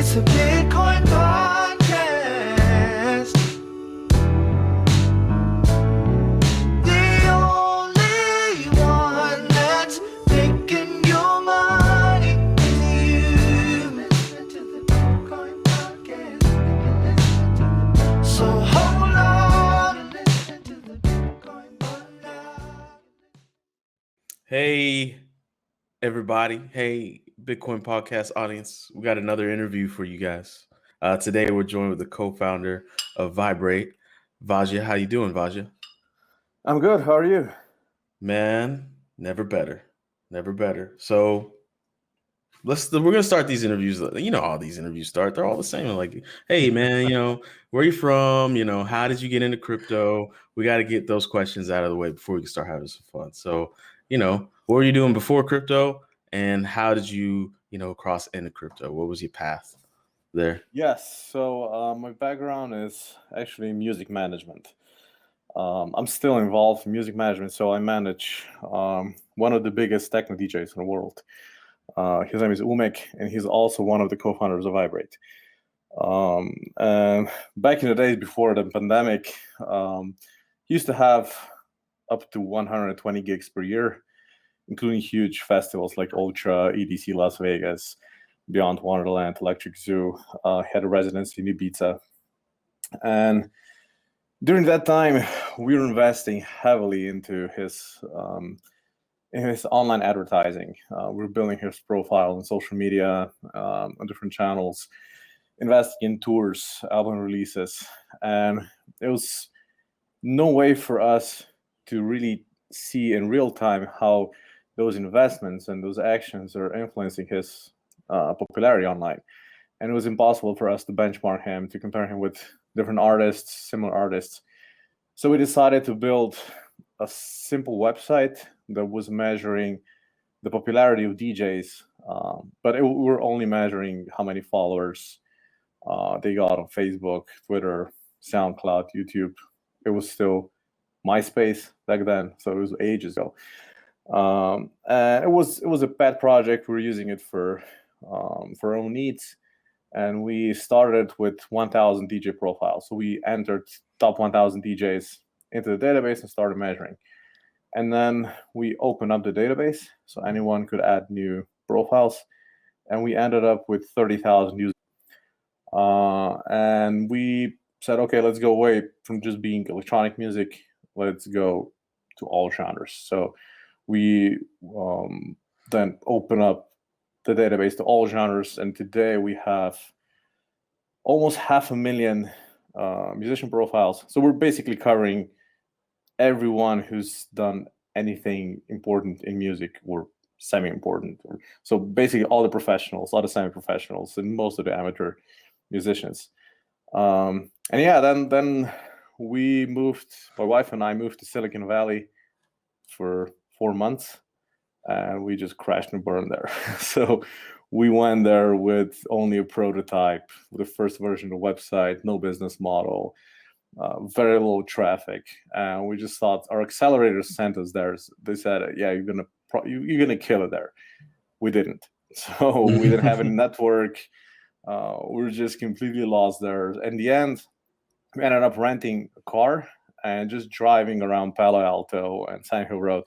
It's a Bitcoin podcast. The only one that's making your money is you. Listen to the Bitcoin podcast. So hold on and listen to the Bitcoin podcast. Hey, everybody. Hey, Bitcoin podcast audience. We got another interview for you guys. Today, we're joined with the co-founder of Viberate, Vasja. How you doing, Vasja? I'm good. How are you? Man, never better. Never better. So we're gonna start these interviews. You know how these interviews start. They're all the same. Like, hey man, where are you from? How did you get into crypto? We got to get those questions out of the way before we can start having some fun. So, what were you doing before crypto, and how did you, cross into crypto? What was your path there? Yes. So my background is actually music management. I'm still involved in music management. So I manage one of the biggest techno DJs in the world. His name is Umek, and he's also one of the co-founders of Viberate. And back in the days before the pandemic, he used to have up to 120 gigs per year, including huge festivals like Ultra, EDC Las Vegas, Beyond Wonderland, Electric Zoo. Had a residency in Ibiza. And during that time, we were investing heavily into his online advertising. We're building his profile on social media, on different channels, investing in tours, album releases. And there was no way for us to really see in real time how those investments and those actions are influencing his popularity online. And it was impossible for us to benchmark him, to compare him with different artists, similar artists. So we decided to build a simple website that was measuring the popularity of DJs, but we were only measuring how many followers they got on Facebook, Twitter, SoundCloud, YouTube. It was still MySpace back then, so it was ages ago. And it was a pet project. We were using it for our own needs, and we started with 1,000 DJ profiles. So we entered top 1,000 DJs into the database and started measuring. And then we opened up the database so anyone could add new profiles, and we ended up with 30,000 users. And we said, okay, let's go away from just being electronic music. Let's go to all genres. So we then open up the database to all genres, and today we have almost 500,000 musician profiles. So we're basically covering everyone who's done anything important in music or semi-important. So basically all the professionals, all the semi-professionals, and most of the amateur musicians. And yeah, then we moved, my wife and I moved to Silicon Valley for 4 months, and we just crashed and burned there. So we went there with only a prototype, with the first version of the website, no business model, very low traffic, and we just thought our accelerators sent us there. They said, "Yeah, you're gonna kill it there." We didn't. So we didn't have any network. We were just completely lost there. In the end, we ended up renting a car and just driving around Palo Alto and Sand Hill Road,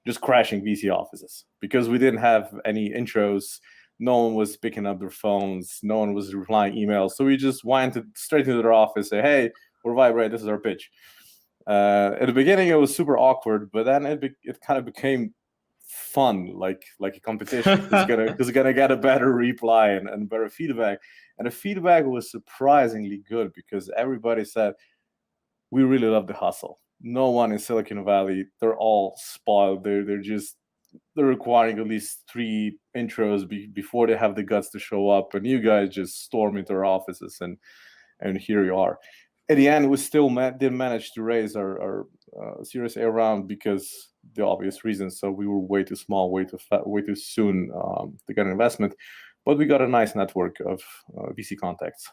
just crashing VC offices because we didn't have any intros. No one was picking up their phones. No one was replying emails. So we just went straight into their office, say, "Hey, we're Viberate. This is our pitch." At the beginning, it was super awkward, but then it kind of became fun, like a competition. Who's gonna get a better reply and better feedback. And the feedback was surprisingly good because everybody said, "We really love the hustle." No one in Silicon Valley, they're all spoiled. They're requiring at least 3 intros before they have the guts to show up, and you guys just storm into our offices, and here you are. At the end, we still didn't manage to raise our Series A round because the obvious reasons. So we were way too small, way too soon to get an investment. But we got a nice network of VC contacts.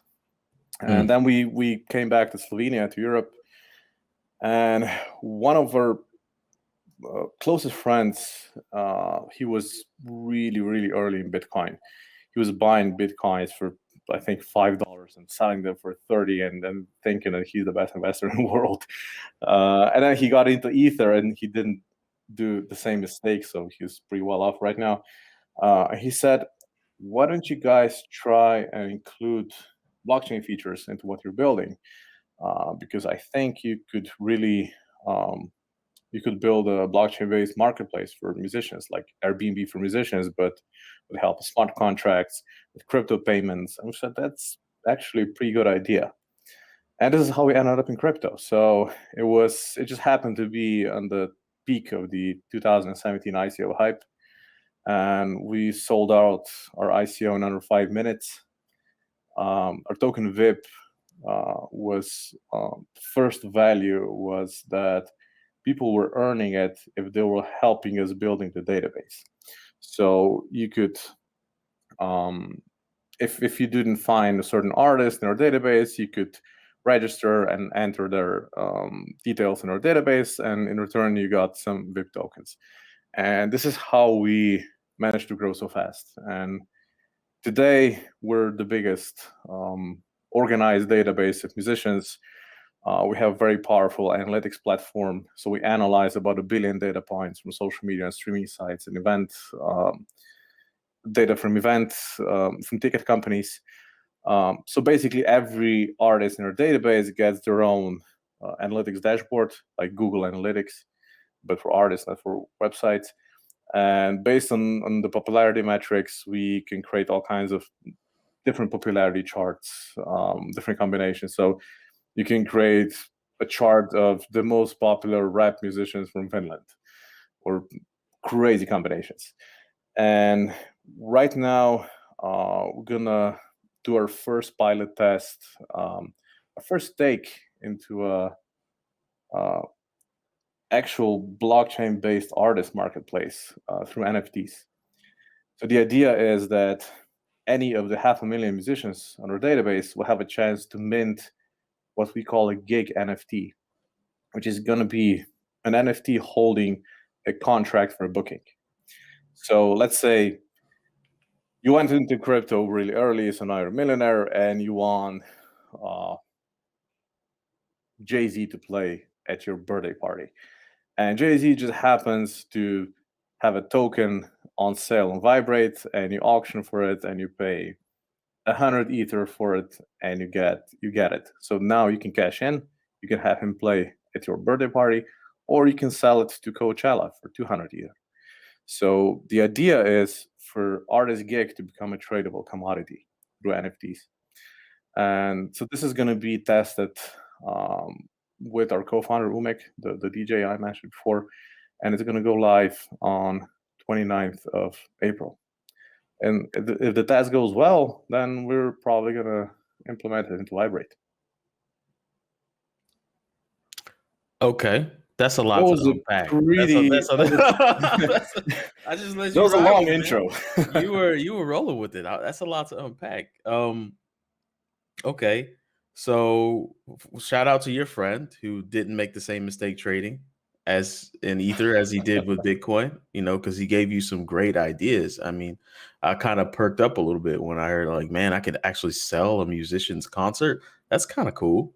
And then we came back to Slovenia, to Europe. And one of our closest friends, he was really, really early in Bitcoin. He was buying Bitcoins for I think $5 and selling them for 30, and then thinking that he's the best investor in the world. And then he got into Ether, and he didn't do the same mistake, so he's pretty well off right now. He said, "Why don't you guys try and include blockchain features into what you're building? Because I think you could really you could build a blockchain-based marketplace for musicians, like Airbnb for musicians, but with the help of smart contracts, with crypto payments." And we said, that's actually a pretty good idea. And this is how we ended up in crypto. So it just happened to be on the peak of the 2017 ICO hype. And we sold out our ICO in under 5 minutes. Our token VIP was first value was that people were earning it if they were helping us building the database. So you could, if you didn't find a certain artist in our database, you could register and enter their details in our database, and in return you got some VIP tokens. And this is how we managed to grow so fast. And today we're the biggest organized database of musicians. We have a very powerful analytics platform. So we analyze about 1 billion data points from social media and streaming sites and event data from events, from ticket companies. So basically every artist in our database gets their own analytics dashboard, like Google Analytics, but for artists, not for websites. And based on the popularity metrics, we can create all kinds of different popularity charts, different combinations. So you can create a chart of the most popular rap musicians from Finland, or crazy combinations. And right now, we're gonna do our first pilot test, our first take into a actual blockchain-based artist marketplace through NFTs. So the idea is that any of the 500,000 musicians on our database will have a chance to mint what we call a gig NFT, which is going to be an NFT holding a contract for a booking. So let's say you went into crypto really early, so now you're a millionaire, and you want Jay-Z to play at your birthday party. And Jay-Z just happens to have a token on sale on Viberate, and you auction for it, and you pay 100 Ether for it, and you get it. So now you can cash in, you can have him play at your birthday party, or you can sell it to Coachella for 200 Ether. So the idea is for artist gig to become a tradable commodity through NFTs. And so this is going to be tested with our co-founder Umek, the DJ I mentioned before, and it's going to go live on 29th of April. And if the test goes well, then we're probably going to implement it into Viberate. Okay, that's a lot to unpack. I just let you. That was a long intro. you were rolling with it. That's a lot to unpack. Okay, so shout out to your friend who didn't make the same mistake trading as in Ether as he did with Bitcoin. You know, because he gave you some great ideas. I mean, I kind of perked up a little bit when I heard like, man, I could actually sell a musician's concert. That's kind of cool.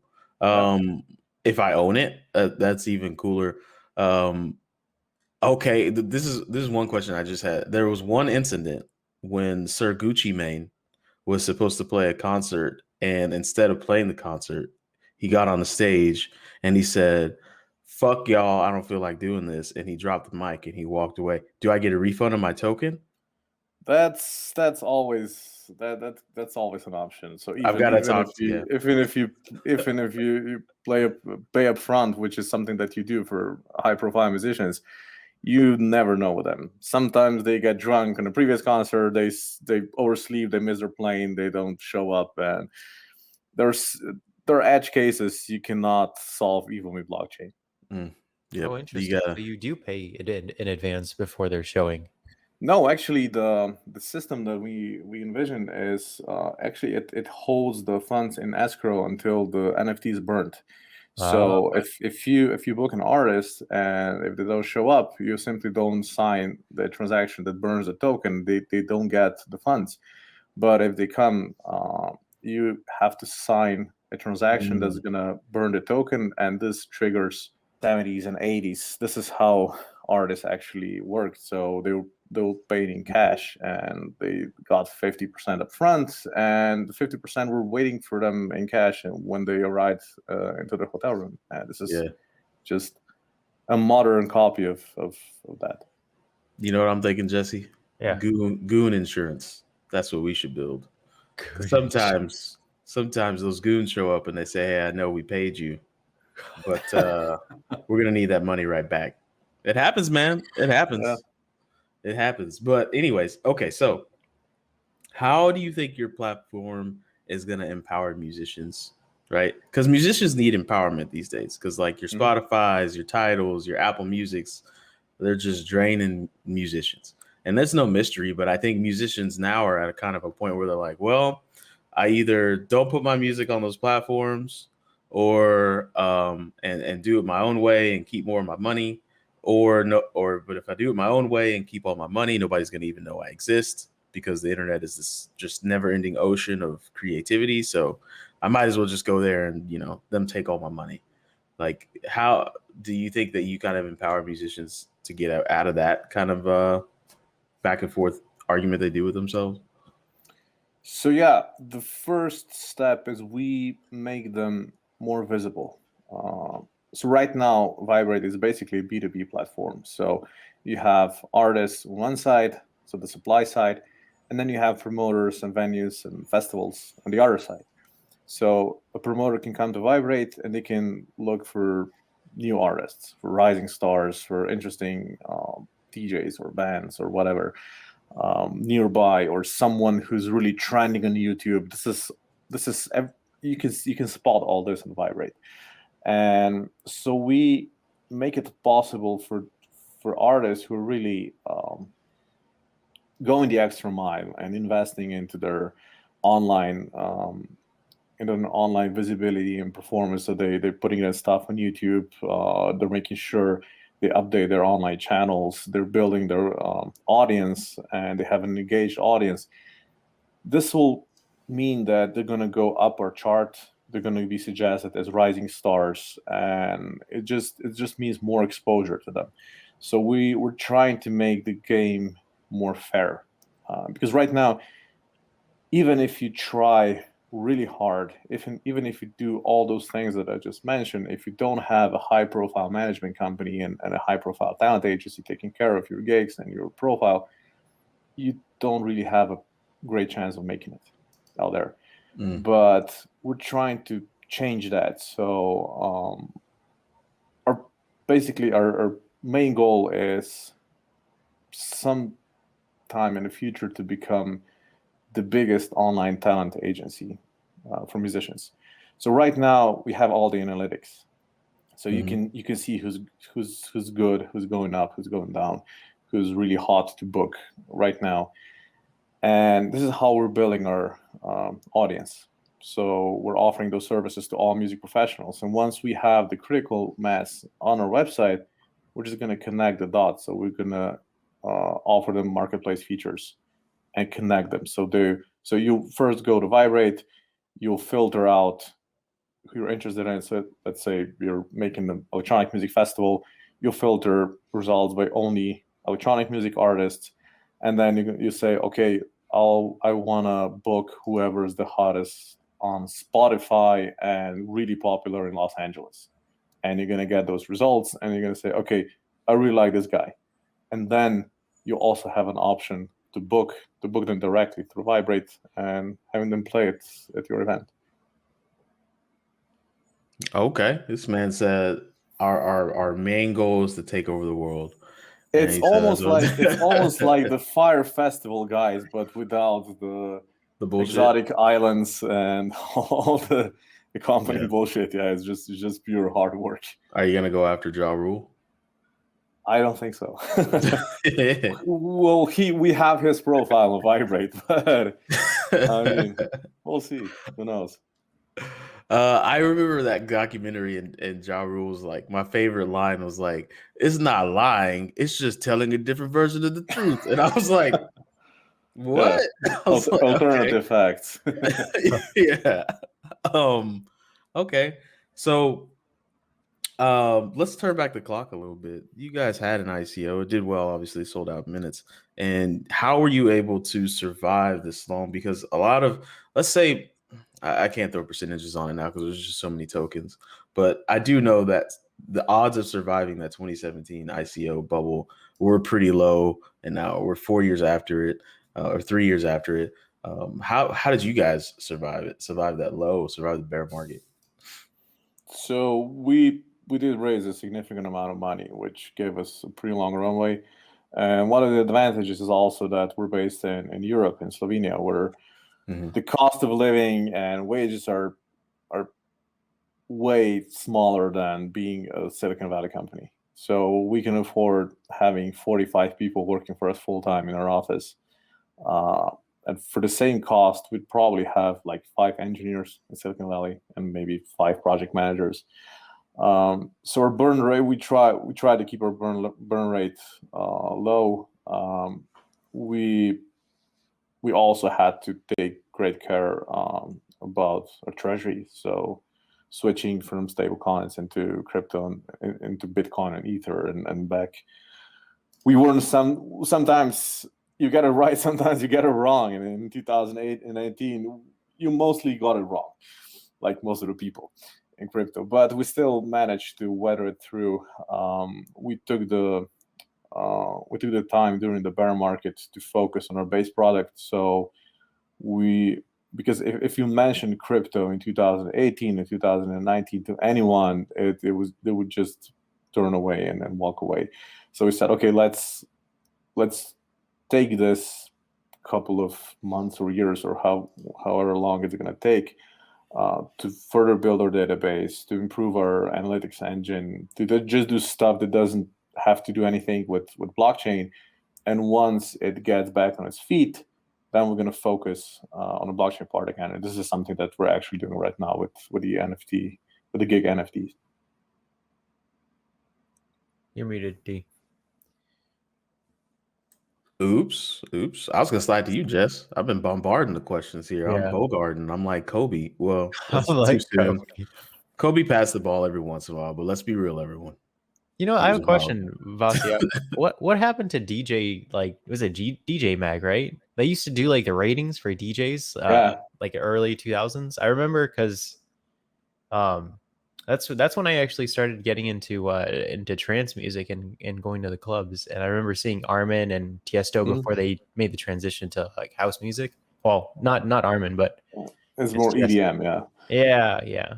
If I own it, that's even cooler. Okay, this is one question I just had. There was one incident when Sir Gucci Mane was supposed to play a concert, and instead of playing the concert, he got on the stage and he said, "Fuck y'all, I don't feel like doing this," and he dropped the mic and he walked away. Do I get a refund on my token? That's always that's always an option. So even, I've got to talk if you pay up front, which is something that you do for high profile musicians, you never know with them. Sometimes they get drunk in a previous concert, they oversleep, they miss their plane, they don't show up, and there are edge cases you cannot solve even with blockchain. Yeah. Oh, interesting. So you do pay it in advance before they're showing. No, actually, the system that we envision is actually it holds the funds in escrow until the NFT is burnt. So if you book an artist and if they don't show up, you simply don't sign the transaction that burns the token. They don't get the funds. But if they come you have to sign a transaction that's gonna burn the token, and this triggers 70s and 80s. This is how artists actually worked. So they were paid in cash, and they got 50% up front, and the 50% were waiting for them in cash and when they arrived into the hotel room. And this is just a modern copy of that. You know what I'm thinking, Jesse? Yeah. Goon insurance. That's what we should build. Sometimes those goons show up and they say, "Hey, I know we paid you, but we're gonna need that money right back." It happens, man. It happens. Yeah. It happens. But anyways, okay. So, how do you think your platform is gonna empower musicians? Right? Because musicians need empowerment these days. Because like your Spotify's, your titles, your Apple Music's, they're just draining musicians. And that's no mystery, but I think musicians now are at a kind of a point where they're like, well, I either don't put my music on those platforms or and do it my own way and keep more of my money, but if I do it my own way and keep all my money, nobody's gonna even know I exist because the internet is this just never-ending ocean of creativity. So I might as well just go there and them take all my money. Like, how do you think that you kind of empower musicians to get out of that kind of back and forth argument they do with themselves? So yeah, the first step is we make them more visible. So right now, Viberate is basically a B2B platform. So you have artists on one side, so the supply side, and then you have promoters and venues and festivals on the other side. So a promoter can come to Viberate and they can look for new artists, for rising stars, for interesting DJs or bands or whatever nearby, or someone who's really trending on YouTube. This is you can spot all this on Viberate, and so we make it possible for artists who are really going the extra mile and investing into their online online visibility and performance. So they're putting that stuff on YouTube. They're making sure they update their online channels. They're building their audience, and they have an engaged audience. This will mean that they're going to go up our chart. They're going to be suggested as rising stars, and it just means more exposure to them. So we're trying to make the game more fair, because right now, even if you try really hard, even if you do all those things that I just mentioned, if you don't have a high-profile management company and a high-profile talent agency taking care of your gigs and your profile, you don't really have a great chance of making it out there. But we're trying to change that. So our main goal is some time in the future to become the biggest online talent agency for musicians. So right now we have all the analytics, so you can see who's good, who's going up, who's going down, who's really hot to book right now. And this is how we're building our audience. So we're offering those services to all music professionals. And once we have the critical mass on our website, we're just going to connect the dots. So we're going to offer them marketplace features and connect them. So you first go to Viberate, you'll filter out who you're interested in. So let's say you're making an electronic music festival, you'll filter results by only electronic music artists, and then you say, okay, I want to book whoever is the hottest on Spotify and really popular in Los Angeles. And you're going to get those results, and you're going to say, okay, I really like this guy. And then you also have an option to book them directly through Viberate and having them play it at your event. Okay, this man said our main goal is to take over the world. It's almost like the Fire Festival guys, but without the bullshit. Exotic islands and all the company bullshit. Yeah, it's just pure hard work. Are you gonna go after Ja Rule? I don't think so. Well, we have his profile on Viberate, but I mean, we'll see. Who knows? I remember that documentary, and Ja Rule's like, my favorite line was like, "It's not lying; it's just telling a different version of the truth." And I was like, What? I was like, Alternative facts. yeah. Okay. So let's turn back the clock a little bit. You guys had an ICO. It did well, obviously sold out minutes. And how were you able to survive this long? Because a lot of, let's say, I can't throw percentages on it now because there's just so many tokens. But I do know that the odds of surviving that 2017 ICO bubble were pretty low. And now we're 4 years after it, or 3 years after it. How did you guys survive it? Survive that low? Survive the bear market? So we did raise a significant amount of money, which gave us a pretty long runway. And one of the advantages is also that we're based in Europe, in Slovenia, where the cost of living and wages are way smaller than being a Silicon Valley company. So we can afford having 45 people working for us full time in our office. And for the same cost, we'd probably have like 5 engineers in Silicon Valley and maybe 5 project managers. So our burn rate, we try to keep our burn rate low. We also had to take great care about our treasury. So switching from stable coins into crypto and into Bitcoin and Ether and back. We weren't sometimes you get it right, sometimes you get it wrong. And in 2008 and 19, you mostly got it wrong, like most of the people in crypto. But we still managed to weather it through. We took the time during the bear market to focus on our base product. So because if you mention crypto in 2018 and 2019 to anyone, they would just turn away and then walk away. So we said, okay, let's take this couple of months or years or however long it's going to take to further build our database, to improve our analytics engine, to just do stuff that doesn't have to do anything with blockchain. And once it gets back on its feet, then we're going to focus on the blockchain part again. And this is something that we're actually doing right now with the NFT, with the gig NFTs. You're muted, D. Oops. I was gonna slide to you, Jess. I've been bombarding the questions here. I'm Yeah. Bogarting. I'm like Kobe. Well, that's I'm like too soon. Kobe. Kobe passed the ball every once in a while, but let's be real, everyone. You know, He I have was a wild. question, Vasya. What happened to DJ? Like, was it DJ Mag? Right? They used to do like the ratings for DJs, Yeah. like early 2000s. I remember because, that's when I actually started getting into trance music and going to the clubs. And I remember seeing Armin and Tiesto before they made the transition to like house music. Well, not Armin, but It's more Tiesto. EDM, yeah. Yeah.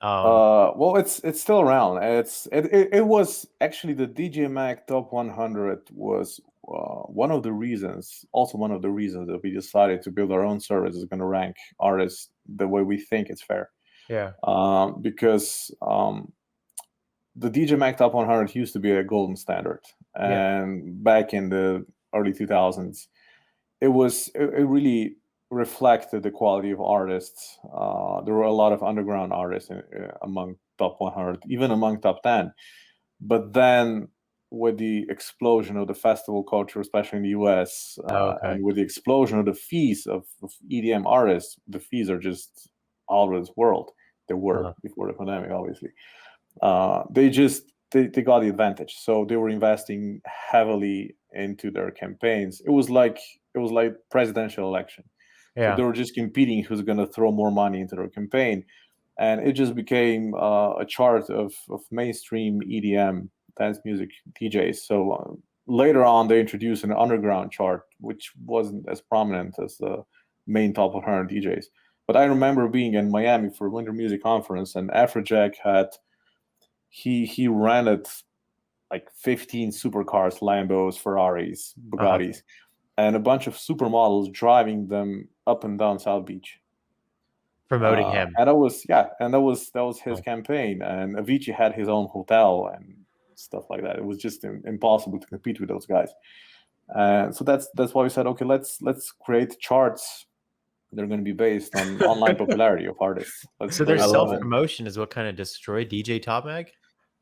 Well, it's still around. It was actually the DJ Mag Top 100 was one of the reasons that we decided to build our own service is going to rank artists the way we think it's fair. Yeah. Because the DJ Mag Top 100 used to be a golden standard, and back in the early 2000s, it really reflected the quality of artists. There were a lot of underground artists among top 100, even among top 10. But then with the explosion of the festival culture, especially in the US, and with the explosion of the fees of EDM artists, the fees are just out of this world. They were before the pandemic, obviously. They got the advantage. So they were investing heavily into their campaigns. It was like presidential election. Yeah. So they were just competing who's going to throw more money into their campaign. And it just became a chart of mainstream EDM dance music DJs. So later on, they introduced an underground chart, which wasn't as prominent as the main top 100 DJs. But I remember being in Miami for a Winter Music Conference, and Afrojack he rented like 15 supercars, Lambos, Ferraris, Bugattis, and a bunch of supermodels driving them up and down South Beach, promoting him. And that was his campaign. And Avicii had his own hotel and stuff like that. It was just impossible to compete with those guys. So that's why we said, okay, let's create charts. They're going to be based on online popularity of artists. So their self-promotion is what kind of destroyed DJ Top Mag?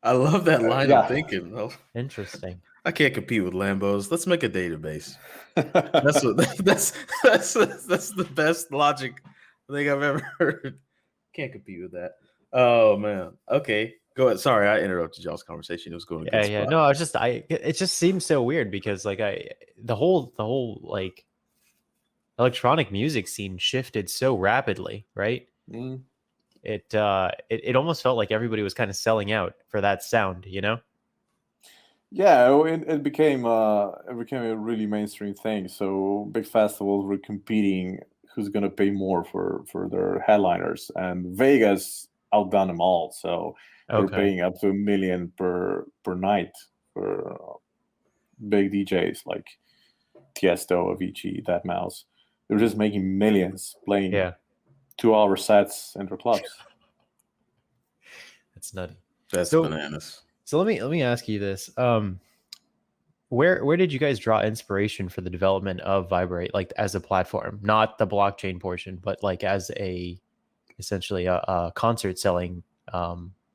I love that line of thinking. Interesting. I can't compete with Lambos. Let's make a database. That's what that's the best logic I think I've ever heard. Can't compete with that. Oh man. Okay. Go ahead. Sorry, I interrupted y'all's conversation. It was going a good spot. No, it just seems so weird because like the whole like electronic music scene shifted so rapidly, right? Mm. It almost felt like everybody was kind of selling out for that sound, you know? Yeah, it became a really mainstream thing. So big festivals were competing who's gonna pay more for their headliners, and Vegas outdone them all. So they're Okay. paying up to $1 million per night for big DJs like Tiesto, Avicii, Dead Mouse. They're just making millions playing Yeah, 2-hour sets in their clubs. that's nutty. That's So- bananas. So let me ask you this. Where did you guys draw inspiration for the development of Viberate, like as a platform, not the blockchain portion, but like as essentially a concert selling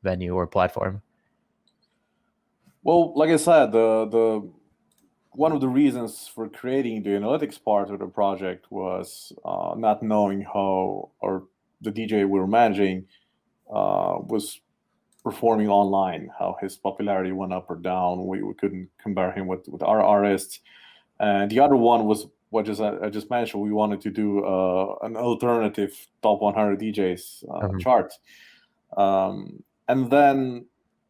venue or platform? Well, like I said, the one of the reasons for creating the analytics part of the project was not knowing how or the DJ we were managing was performing online, how his popularity went up or down. We couldn't compare him with our artists. And the other one was what I just mentioned. We wanted to do an alternative top 100 DJs chart. And then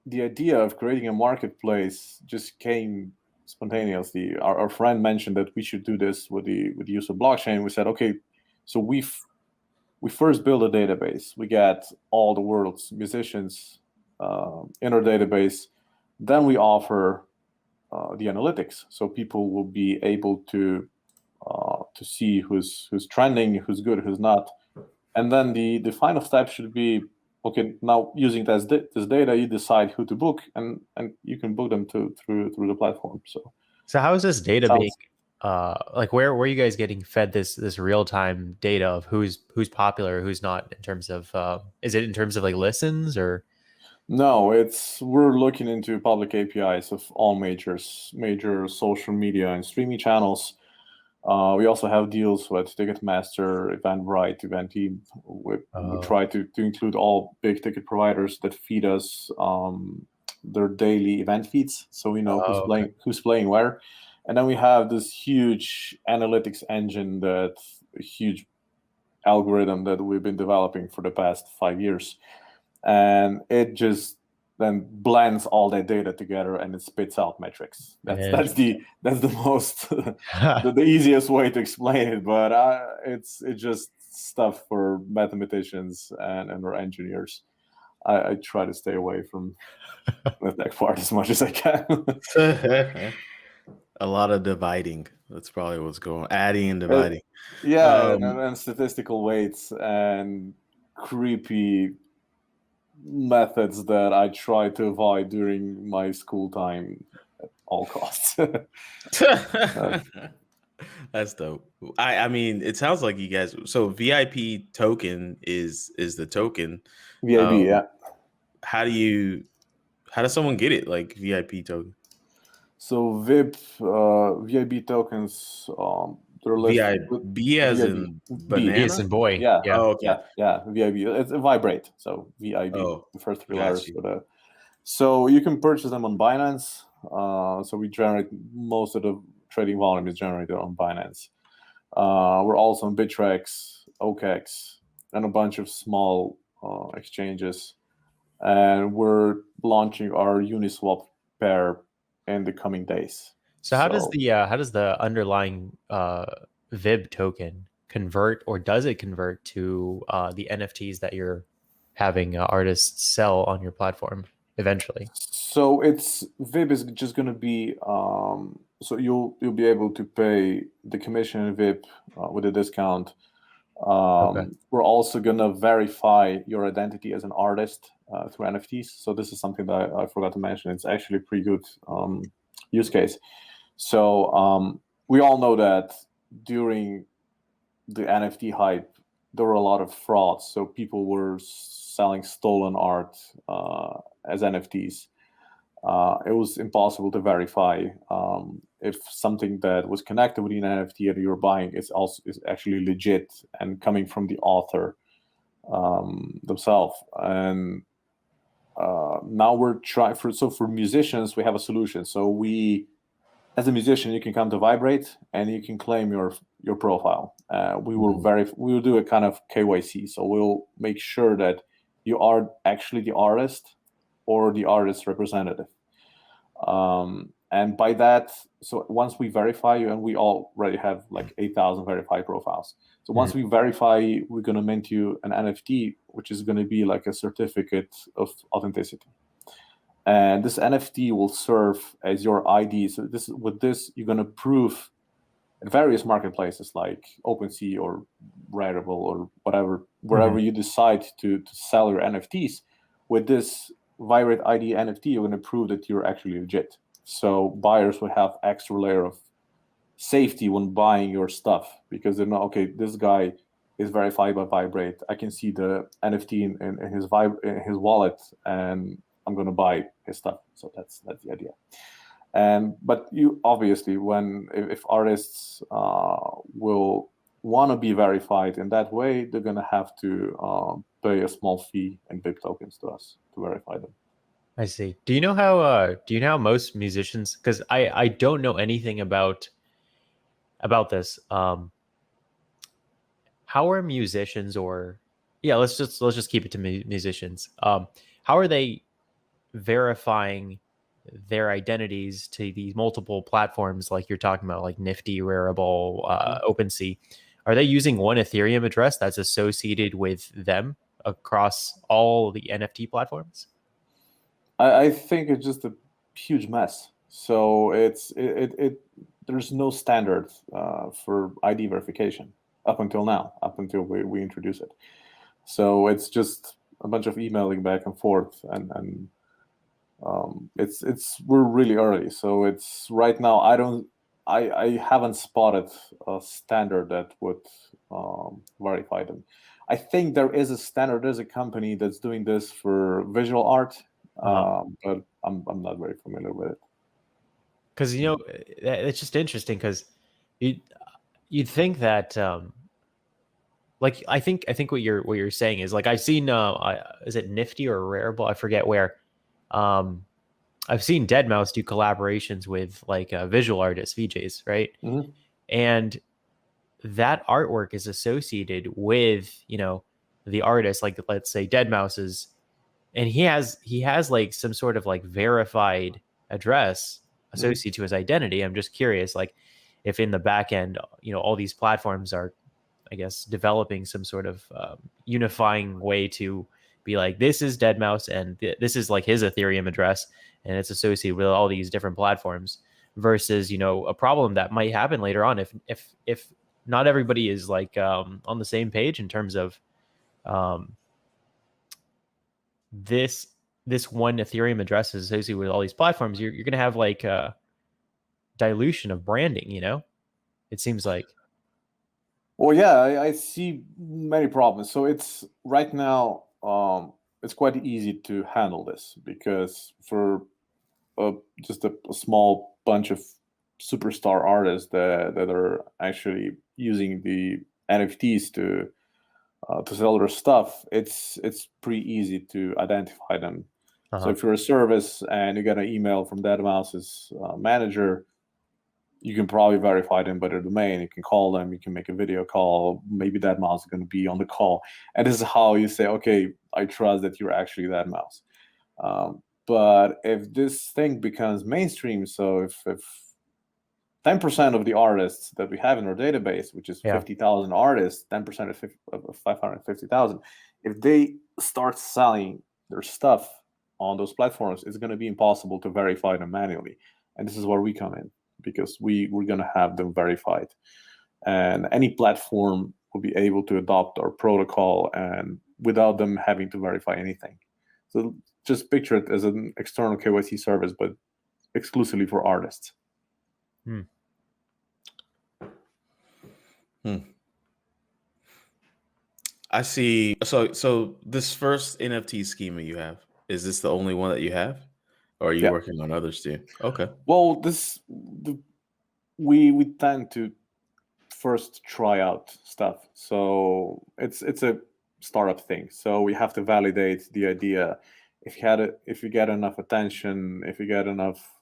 the idea of creating a marketplace just came spontaneously. Our friend mentioned that we should do this with the use of blockchain. We said, okay, so we first build a database. We get all the world's musicians in our database. Then we offer the analytics, so people will be able to see who's trending, who's good, who's not. And then the final step should be, okay, now using this data, you decide who to book, and you can book them through the platform. So how is this data Sounds- being like where are you guys getting fed this real-time data of who's popular, who's not, in terms of is it in terms of like listens or? No, we're looking into public APIs of all major social media and streaming channels. We also have deals with Ticketmaster, Eventbrite, Eventeam. We try to include all big ticket providers that feed us their daily event feeds, so we know who's playing where. And then we have this huge analytics engine, a huge algorithm that we've been developing for the past 5 years. And it just then blends all that data together and it spits out metrics. That's the most the easiest way to explain it. But it's just stuff for mathematicians and our engineers. I try to stay away from the tech part as much as I can. A lot of dividing. That's probably what's going on. Adding and dividing. Yeah, and statistical weights and creepy methods that I try to avoid during my school time at all costs. That's dope. I mean, it sounds like you guys. So VIP token is the token. VIB, yeah. How does someone get it? Like VIP token. So VIB tokens. They're listed VIB as in banana. B as in boy. Yeah. Oh, okay. Yeah. VIB. It's a Viberate. So VIB. The first three letters. You. So you can purchase them on Binance. So we generate most of the trading volume is generated on Binance. We're also on Bittrex, OKEx, and a bunch of small exchanges. And we're launching our Uniswap pair in the coming days. So how does the underlying VIB token convert, or does it convert to the NFTs that you're having artists sell on your platform eventually? So VIB is just going to be so you'll be able to pay the commission in VIB with a discount. We're also going to verify your identity as an artist through NFTs. So this is something that I forgot to mention. It's actually a pretty good use case. So we all know that during the NFT hype, there were a lot of frauds. So people were selling stolen art as NFTs. it was impossible to verify if something that was connected with an NFT that you're buying is actually legit and coming from the author themselves. And now we're trying for musicians, we have a solution. So as a musician, you can come to Viberate and you can claim your profile. We will do a kind of KYC. So we'll make sure that you are actually the artist or the artist representative. And by that, so once we verify you, and we already have like 8,000 verified profiles. So once we verify, we're going to mint you an NFT, which is going to be like a certificate of authenticity. And this NFT will serve as your ID. So with this, you're going to prove at various marketplaces like OpenSea or Rarible or whatever, wherever you decide to sell your NFTs. With this Viberate ID NFT, you're going to prove that you're actually legit. So buyers will have extra layer of safety when buying your stuff, because they know, okay, this guy is verified by Viberate. I can see the NFT in his wallet, and I'm going to buy his stuff. So that's the idea. But you obviously, if artists will want to be verified in that way, they're going to have to pay a small fee in BIP tokens to us to verify them. I see. Do you know how most musicians? Because I don't know anything about this. How are musicians, or let's just keep it to musicians. How are they verifying their identities to these multiple platforms like you're talking about, like Nifty, Rarible, OpenSea? Are they using one Ethereum address that's associated with them across all the NFT platforms? I think it's just a huge mess. So there's no standard for ID verification up until now, up until we introduce it. So it's just a bunch of emailing back and forth, and we're really early. So it's right now I haven't spotted a standard that would verify them. I think there is a standard. There's a company that's doing this for visual art. But I'm not very familiar with it. Because it's just interesting, because you'd think that like I think what you're saying is, like, I've seen is it Nifty or Rarible? I forget where. I've seen Deadmau5 do collaborations with like visual artists, VJs, right? Mm-hmm. And that artwork is associated with the artist. Like, let's say Deadmau5's. And he has like some sort of like verified address associated to his identity. I'm just curious, like, if in the back end, all these platforms are, I guess, developing some sort of unifying way to be like, this is Deadmau5 and this is like his Ethereum address, and it's associated with all these different platforms, versus a problem that might happen later on if not everybody is like on the same page in terms of this one Ethereum address is associated with all these platforms. You're going to have like a dilution of branding, it seems like. Well, yeah, I see many problems. So it's right now, it's quite easy to handle this, because for just a small bunch of superstar artists that are actually using the NFTs to sell their stuff, it's pretty easy to identify them. So if you're a service and you get an email from Deadmau5's manager, you can probably verify them by their domain. You can call them, you can make a video call. Maybe Deadmau5 is going to be on the call. And this is how you say, okay, I trust that you're actually Deadmau5. But if this thing becomes mainstream, so if 10% of the artists that we have in our database, which is 50,000 artists, 10% of 550,000, if they start selling their stuff on those platforms, it's going to be impossible to verify them manually. And this is where we come in, because we're going to have them verified. And any platform will be able to adopt our protocol and without them having to verify anything. So just picture it as an external KYC service, but exclusively for artists. I see. So this first NFT schema you have, is this the only one that you have? Or are you Yeah. working on others too? Okay. Well, we tend to first try out stuff. So it's a startup thing. So we have to validate the idea. If you get enough attention, if you get enough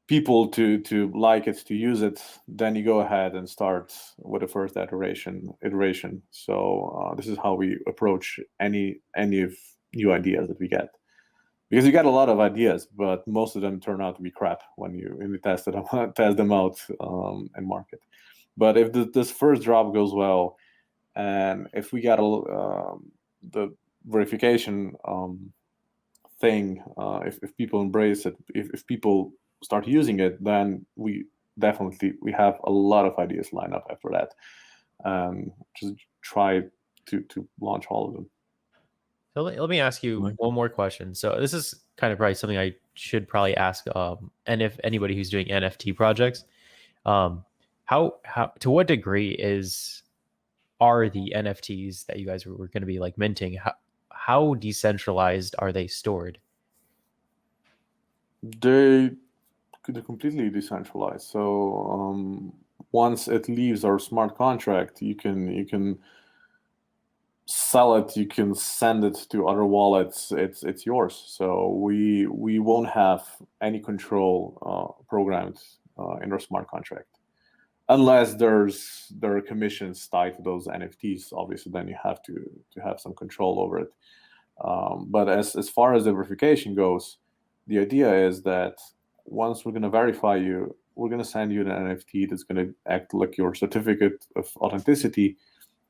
people to like it, to use it, then you go ahead and start with the first iteration. So this is how we approach any of new ideas that we get, because you get a lot of ideas, but most of them turn out to be crap when you test them out and market. But if this first drop goes well, and if we get the verification thing, if people embrace it, if people start using it, then we have a lot of ideas lined up after that. Just try to launch all of them. So let me ask you one more question. So this is kind of probably something I should probably ask, and if anybody who's doing NFT projects, how to what degree are the NFTs that you guys were going to be like minting? How decentralized are they stored? They're completely decentralized. So once it leaves our smart contract, you can sell it, you can send it to other wallets. It's yours. So we won't have any control programmed in our smart contract, unless there are commissions tied to those NFTs. Obviously, then you have to have some control over it. But as far as the verification goes, the idea is that once we're going to verify you, we're going to send you an NFT that's going to act like your certificate of authenticity,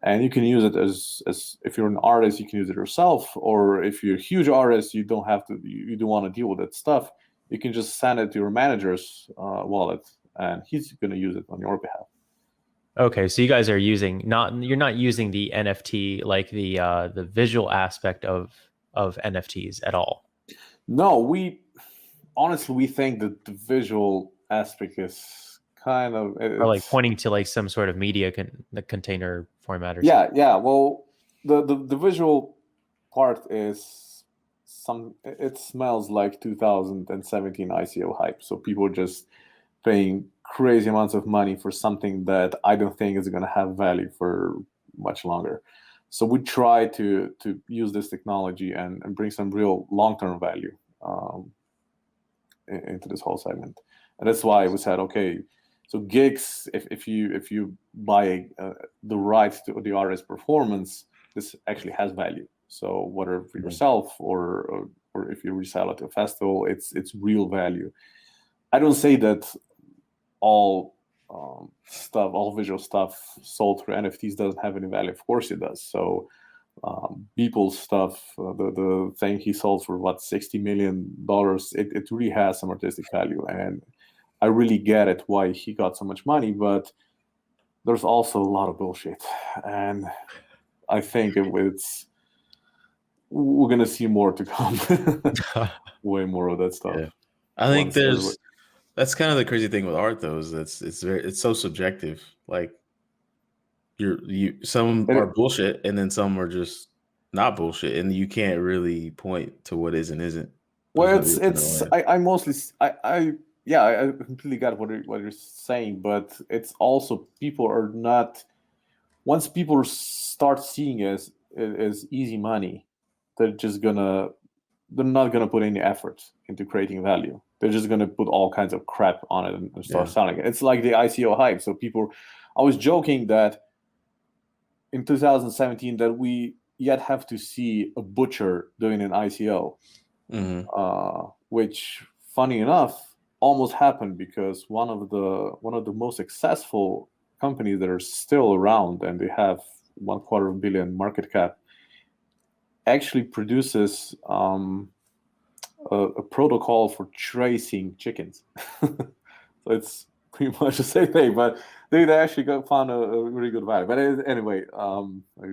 and you can use it as if you're an artist, you can use it yourself, or if you're a huge artist, you don't want to deal with that stuff, you can just send it to your manager's wallet, and he's going to use it on your behalf. Okay, so you guys are you're not using the NFT, like the visual aspect of NFTs at all. No, we think that the visual aspect is kind of, or like pointing to like some sort of media the container format or something. Yeah. Well, the visual part is it smells like 2017 ICO hype. So people are just paying crazy amounts of money for something that I don't think is going to have value for much longer. So we try to use this technology and bring some real long-term value into this whole segment. And that's why we said, okay, so gigs, if you buy the rights to the artist performance, this actually has value. So whether for yourself or if you resell it to a festival, it's real value. I don't say that all visual stuff sold through NFTs doesn't have any value. Of course it does. So Beeple's stuff, the thing he sold for $60 million, it really has some artistic value, and I really get it why he got so much money. But there's also a lot of bullshit, and I think we're gonna see more to come. Way more of that stuff. Yeah. I think that's kind of the crazy thing with art, though, is it's so subjective. Like some are bullshit, and then some are just not bullshit, and you can't really point to what is and isn't. Well, I completely got what you're saying, but it's also people are not. Once people start seeing it as easy money, they're not gonna put any effort into creating value. They're just gonna put all kinds of crap on it and start selling it. It's like the ICO hype. So I was joking that in 2017 that we yet have to see a butcher doing an ICO, which, funny enough, almost happened, because one of the most successful companies that are still around, and they have $250 million market cap, actually produces a protocol for tracing chickens. So it's pretty much the same thing, but they actually found a really good value. But anyway, I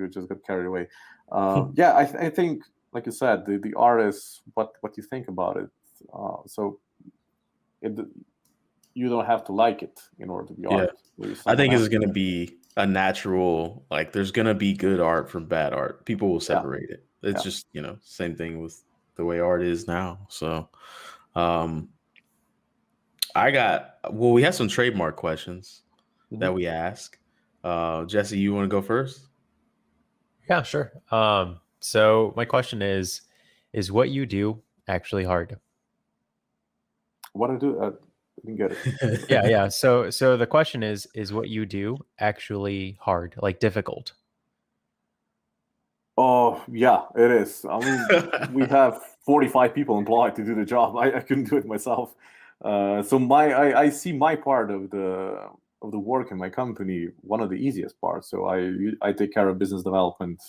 just got carried away. I think, like you said, the artists, what you think about it. You don't have to like it in order to be art. I think it's going to be a natural, like there's going to be good art from bad art. People will separate it. It's just, same thing with the way art is now. So, we have some trademark questions that we ask. Jesse, you want to go first? Yeah, sure. So my question is what you do actually hard? What I do? I didn't get it. Yeah. So the question is what you do actually hard, like difficult? Oh, yeah, it is. I mean, we have 45 people employed to do the job. I couldn't do it myself. So I see my part of the work in my company one of the easiest parts. So I take care of business development.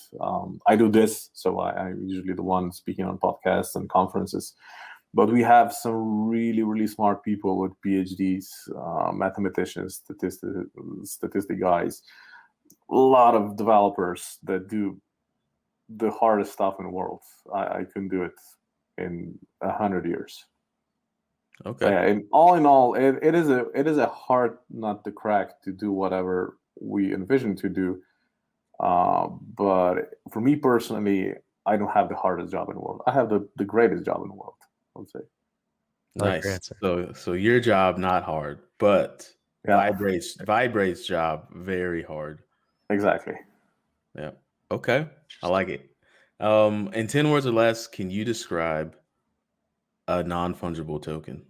I do this, so I'm usually the one speaking on podcasts and conferences. But we have some really, really smart people with PhDs, mathematicians, statistic guys, a lot of developers that do the hardest stuff in the world. I couldn't do it in 100 years. Okay. Yeah, and all in all, it is a hard nut to crack to do whatever we envision to do. But for me personally, I don't have the hardest job in the world. I have the greatest job in the world, I would say. I like your Nice. answer. So your job not hard, but Yeah. Vibrate's job very hard. Exactly. Yeah. Okay. I like it. In 10 words or less, can you describe a non-fungible token?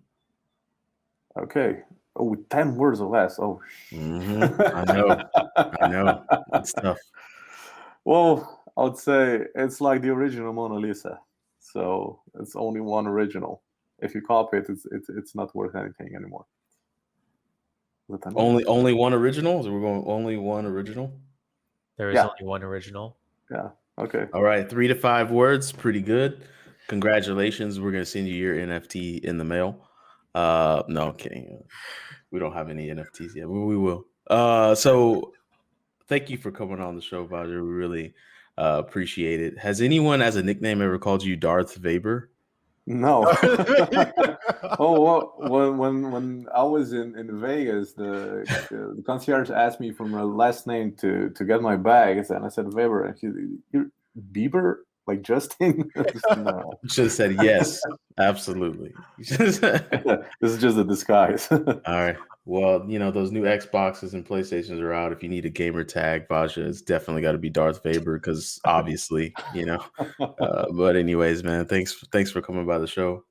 Okay. Oh, 10 words or less. Oh, I know. It's tough. Well, I would say it's like the original Mona Lisa. So it's only one original. If you copy it, it's not worth anything anymore. Only one original? So we're going only one original? There is only one original. Yeah. Okay. All right. 3 to 5 words. Pretty good. Congratulations. We're going to send you your NFT in the mail. No, I'm kidding. We don't have any NFTs yet, but we will. So thank you for coming on the show, Vasja. We really appreciate it. Has anyone as a nickname ever called you Darth Veber? No. Oh, well, when I was in Vegas, the concierge asked me for my last name to get my bags, and I said Weber, and you're Bieber, like Justin. No. You should have said yes. Absolutely. This is just a disguise. All right. Well, those new Xboxes and PlayStations are out. If you need a gamer tag, Vasja, it's definitely got to be Darth Vader because obviously, But anyways, man, thanks for coming by the show.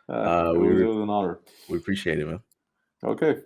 It was an honor. We appreciate it, man. Okay.